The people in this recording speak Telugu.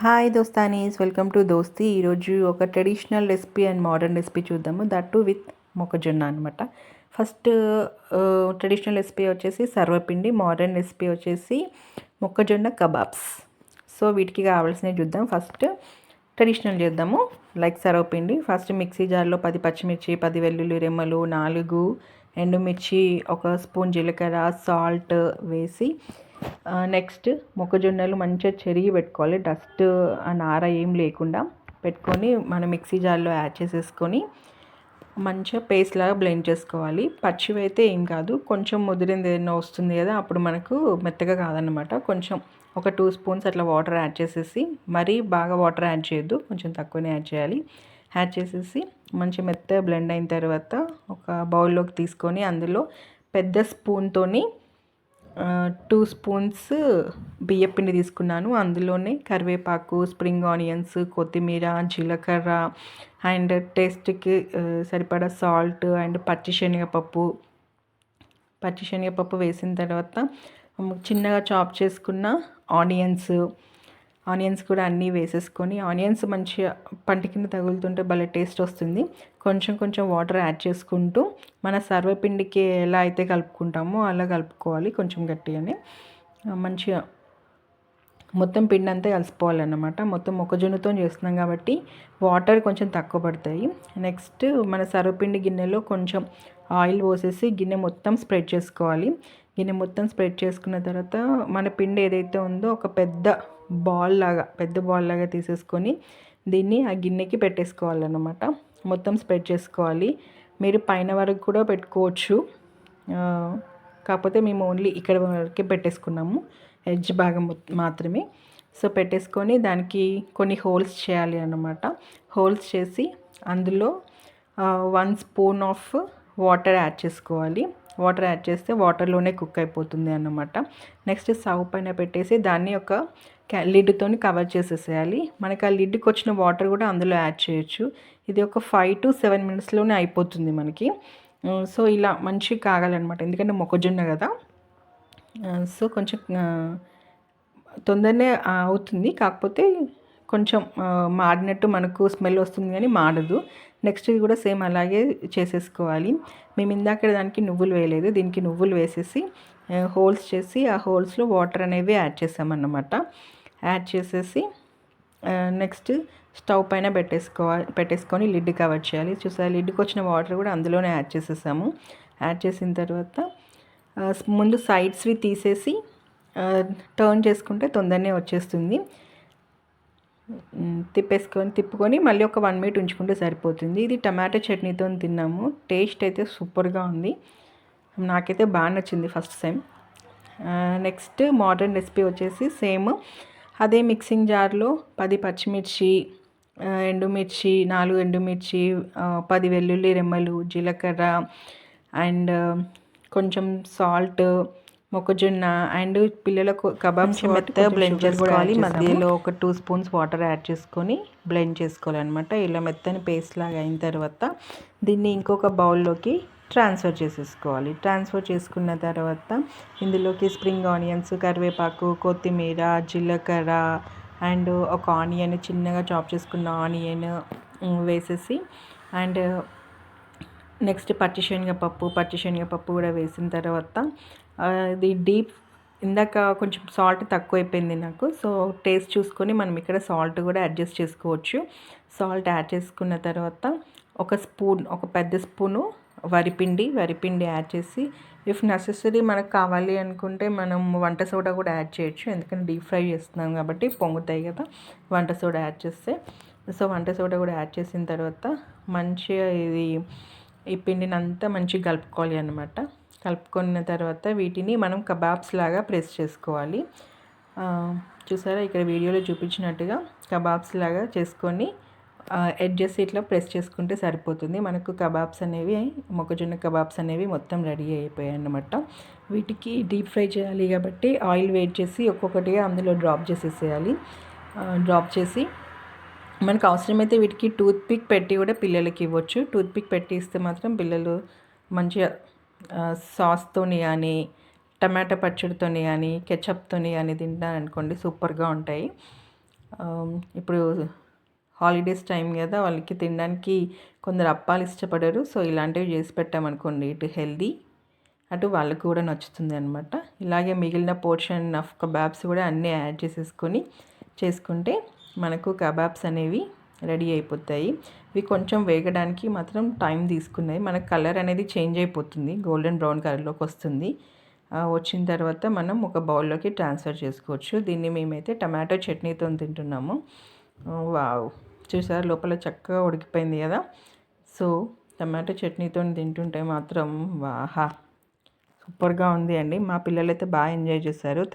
హాయ్ దోస్తానీస్, వెల్కమ్ టు దోస్తి. ఈరోజు ఒక traditional recipe and modern recipe చూద్దాము. దట్ టు విత్ మొక్కజొన్న అనమాట. ఫస్ట్ ట్రెడిషనల్ రెసిపీ వచ్చేసి సర్వపిండి, మోడర్న్ రెసిపీ వచ్చేసి మొక్కజొన్న కబాబ్స్. సో వీటికి కావాల్సినవి చూద్దాం. ఫస్ట్ ట్రెడిషనల్ చేద్దాము. లైక్ సర్వపిండి, ఫస్ట్ మిక్సీ జార్లో 10 పచ్చిమిర్చి, 10 వెల్లుల్లి రెమ్మలు, 4 ఎండుమిర్చి, 1 స్పూన్ జీలకర్ర, సాల్ట్ వేసి నెక్స్ట్ మొక్కజొన్నలు మంచిగా చెరిగి పెట్టుకోవాలి. డస్ట్ నార ఏం లేకుండా పెట్టుకొని మనం మిక్సీ జార్లో యాడ్ చేసేసుకొని మంచిగా పేస్ట్ లాగా బ్లెండ్ చేసుకోవాలి. పచ్చివి అయితే ఏం కాదు, కొంచెం ముదిరింది ఏదైనా వస్తుంది కదా, అప్పుడు మనకు మెత్తగా కాదనమాట. కొంచెం ఒక 2 స్పూన్స్ అట్లా వాటర్ యాడ్ చేసేసి, మరీ బాగా వాటర్ యాడ్ చేయొద్దు, కొంచెం తక్కువనే యాడ్ చేయాలి. యాడ్ చేసేసి మంచి మెత్తగా బ్లెండ్ అయిన తర్వాత ఒక బౌల్లోకి తీసుకొని అందులో పెద్ద స్పూన్తోని 2 స్పూన్స్ బియ్యపిండి తీసుకున్నాను. అందులోనే కరివేపాకు, స్ప్రింగ్ ఆనియన్స్, కొత్తిమీర, జీలకర్ర అండ్ టేస్ట్కి సరిపడా సాల్ట్ అండ్ పచ్చిశనగపప్పు వేసిన తర్వాత చిన్నగా చాప్ చేసుకున్న ఆనియన్స్ కూడా అన్నీ వేసేసుకొని, ఆనియన్స్ మంచిగా పంటి కింద తగులుతుంటే భలే టేస్ట్ వస్తుంది. కొంచెం కొంచెం వాటర్ యాడ్ చేసుకుంటూ మన సర్వపిండికి ఎలా అయితే కలుపుకుంటామో అలా కలుపుకోవాలి. కొంచెం గట్టిగానే మంచిగా మొత్తం పిండి అంతా కలిసిపోవాలన్నమాట. మొత్తం మొక్కజొన్నతో చేస్తున్నాం కాబట్టి వాటర్ కొంచెం తక్కువ పడతాయి. నెక్స్ట్ మన సర్వపిండి గిన్నెలో కొంచెం ఆయిల్ పోసేసి గిన్నె మొత్తం స్ప్రెడ్ చేసుకోవాలి. గిన్నె మొత్తం స్ప్రెడ్ చేసుకున్న తర్వాత మన పిండి ఏదైతే ఉందో ఒక పెద్ద బాల్ లాగా తీసేసుకొని దీన్ని ఆ గిన్నెకి పెట్టేసుకోవాలన్నమాట. మొత్తం స్ప్రెడ్ చేసుకోవాలి. మీరు పైన వరకు కూడా పెట్టుకోవచ్చు, కాకపోతే మేము ఓన్లీ ఇక్కడ వరకే పెట్టేసుకున్నాము, ఎడ్జ్ భాగం మాత్రమే. సో పెట్టేసుకొని దానికి కొన్ని హోల్స్ చేయాలి అన్నమాట. హోల్స్ చేసి అందులో 1 స్పూన్ ఆఫ్ వాటర్ యాడ్ చేసుకోవాలి. వాటర్ యాడ్ చేస్తే వాటర్లోనే కుక్ అయిపోతుంది అన్నమాట. నెక్స్ట్ స్టవ్ పైన పెట్టేసి దాన్ని ఒక లిడ్తోని కవర్ చేసేసేయాలి. మనకి ఆ లిడ్కి వచ్చిన వాటర్ కూడా అందులో యాడ్ చేయొచ్చు. ఇది ఒక 5 to 7 మినిట్స్లోనే అయిపోతుంది మనకి. సో ఇలా మంచిగా కాగాలన్నమాట, ఎందుకంటే మొక్కజొన్న కదా. సో కొంచెం తొందరనే అవుతుంది, కాకపోతే కొంచెం మాడినట్టు మనకు స్మెల్ వస్తుంది కానీ మాడదు. నెక్స్ట్ ఇది కూడా సేమ్ అలాగే చేసేసుకోవాలి. మేము ఇందాక దానికి నువ్వులు వేయలేదు, దీనికి నువ్వులు వేసేసి హోల్స్ చేసి ఆ హోల్స్లో వాటర్ అనేవి యాడ్ చేసామన్నమాట. యాడ్ చేసేసి నెక్స్ట్ స్టవ్ పైన పెట్టేసుకొని లిడ్ కవర్ చేయాలి. చూసారా, లిడ్కి వచ్చిన వాటర్ కూడా అందులోనే యాడ్ చేసేసాము. యాడ్ చేసిన తర్వాత ముందు సైడ్స్వి తీసేసి టర్న్ చేసుకుంటే తొందరనే వచ్చేస్తుంది. తిప్పుకొని మళ్ళీ ఒక 1 మినిట్ ఉంచుకుంటే సరిపోతుంది. ఇది టమాటో చట్నీతో తిన్నాము. టేస్ట్ అయితే సూపర్గా ఉంది, నాకైతే బాగా నచ్చింది first time. Next modern recipe వచ్చేసి సేమ్ అదే మిక్సింగ్ జార్లో 10 పచ్చిమిర్చి, 4 ఎండుమిర్చి, 10 వెల్లుల్లి రెమ్మలు, జీలకర్ర అండ్ కొంచెం సాల్ట్, మొక్కజొన్న అండ్ పిల్లలకు కబాబ్స్ మెత్తగా బ్లెండ్ చేసుకోవాలి. మధ్యలో ఒక 2 స్పూన్స్ వాటర్ యాడ్ చేసుకొని బ్లెండ్ చేసుకోవాలన్నమాట. ఇలా మెత్తని పేస్ట్ లాగా అయిన తర్వాత దీన్ని ఇంకొక బౌల్లోకి ట్రాన్స్ఫర్ చేసేసుకోవాలి. ట్రాన్స్ఫర్ చేసుకున్న తర్వాత ఇందులోకి స్ప్రింగ్ ఆనియన్స్, కరివేపాకు, కొత్తిమీర, జీలకర్ర అండ్ ఒక ఆనియన్, చిన్నగా చాప్ చేసుకున్న ఆనియన్ వేసేసి అండ్ నెక్స్ట్ పచ్చిశనగపప్పు కూడా వేసిన తర్వాత ఇది ఇందాక కొంచెం సాల్ట్ తక్కువ అయిపోయింది నాకు. సో టేస్ట్ చూసుకొని మనం ఇక్కడ సాల్ట్ కూడా అడ్జస్ట్ చేసుకోవచ్చు. సాల్ట్ యాడ్ చేసుకున్న తర్వాత ఒక పెద్ద స్పూను వరిపిండి యాడ్ చేసి, ఇఫ్ నెసెసరీ మనకు కావాలి అనుకుంటే మనం వంట సోడా కూడా యాడ్ చేయొచ్చు, ఎందుకంటే డీప్ ఫ్రై చేస్తున్నాం కాబట్టి పొంగుతాయి కదా వంట సోడా యాడ్ చేస్తే. సో వంట సోడా కూడా యాడ్ చేసిన తర్వాత మంచిగా ఈ పిండిని అంతా మంచిగా కలుపుకోవాలి అన్నమాట. కలుపుకున్న తర్వాత వీటిని మనం కబాబ్స్ లాగా ప్రెస్ చేసుకోవాలి. చూసారా, ఇక్కడ వీడియోలో చూపించినట్టుగా కబాబ్స్ లాగా చేసుకొని ఎడ్జెస్ ఇట్లా ప్రెస్ చేసుకుంటే సరిపోతుంది. మనకు మొక్కజొన్న కబాబ్స్ అనేవి మొత్తం రెడీ అయిపోయాయి అన్నమాట. వీటికి డీప్ ఫ్రై చేయాలి కాబట్టి ఆయిల్ వేడి చేసి ఒక్కొక్కటిగా అందులో డ్రాప్ చేసేసేయాలి. డ్రాప్ చేసి మనకు అవసరమైతే వీటికి టూత్ పిక్ పెట్టి కూడా పిల్లలకి ఇవ్వచ్చు. టూత్ పిక్ పెట్టి ఇస్తే మాత్రం పిల్లలు మంచిగా సాస్తోని కానీ, టమాటా పచ్చడితోని కానీ, కెచప్తోని కానీ తింటారనుకోండి, సూపర్గా ఉంటాయి. ఇప్పుడు హాలిడేస్ టైం కదా, వాళ్ళకి తినడానికి కొందరు అప్పాలు ఇష్టపడరు. సో ఇలాంటివి చేసి పెట్టామనుకోండి, ఇటు హెల్దీ అటు వాళ్ళకు కూడా నచ్చుతుంది అనమాట. ఇలాగే మిగిలిన పోర్షన్ ఆఫ్ కబాబ్స్ కూడా అన్నీ యాడ్ చేసేసుకొని చేసుకుంటే మనకు కబాబ్స్ అనేవి రెడీ అయిపోతాయి. ఇవి కొంచెం వేగడానికి మాత్రం టైం తీసుకున్నాయి. మనకు కలర్ అనేది చేంజ్ అయిపోతుంది, గోల్డెన్ బ్రౌన్ కలర్లోకి వస్తుంది. వచ్చిన తర్వాత మనం ఒక బౌల్లోకి ట్రాన్స్ఫర్ చేసుకోవచ్చు. దీన్ని మేమైతే టమాటో చట్నీతో తింటున్నాము. వావ్, చూసారు లోపల చక్కగా ఉడికిపోయింది కదా. సో టమాటో చట్నీతో తింటుంటే మాత్రం వాహా, సూపర్గా ఉంది అండి. మా పిల్లలైతే బాగా ఎంజాయ్ చేశారు.